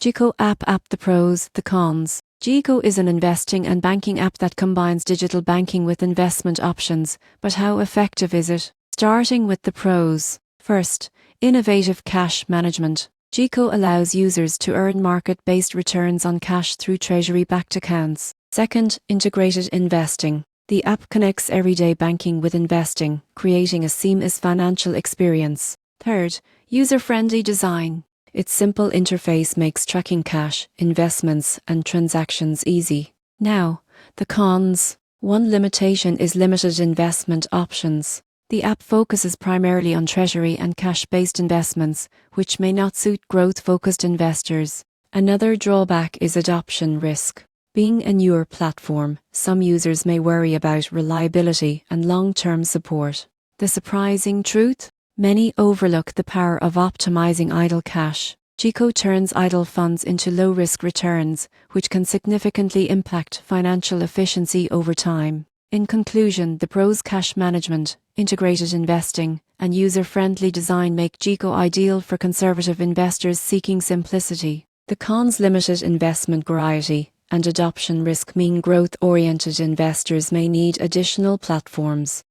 Jiko app. The pros, the cons. Jiko is an investing and banking app that combines digital banking with investment options, but how effective is it? Starting with the pros. First, innovative cash management. Jiko allows users to earn market-based returns on cash through treasury-backed accounts. Second, integrated investing. The app connects everyday banking with investing, creating a seamless financial experience. Third, user-friendly design. Its simple interface makes tracking cash, investments, and transactions easy. Now, the cons. One limitation is limited investment options. The app focuses primarily on treasury and cash-based investments, which may not suit growth-focused investors. Another drawback is adoption risk. Being a newer platform, some users may worry about reliability and long-term support. The surprising truth? Many overlook the power of optimizing idle cash. Jiko turns idle funds into low-risk returns, which can significantly impact financial efficiency over time. In conclusion, the pros: cash management, integrated investing, and user-friendly design make Jiko ideal for conservative investors seeking simplicity. The cons: limited investment variety and adoption risk mean growth-oriented investors may need additional platforms.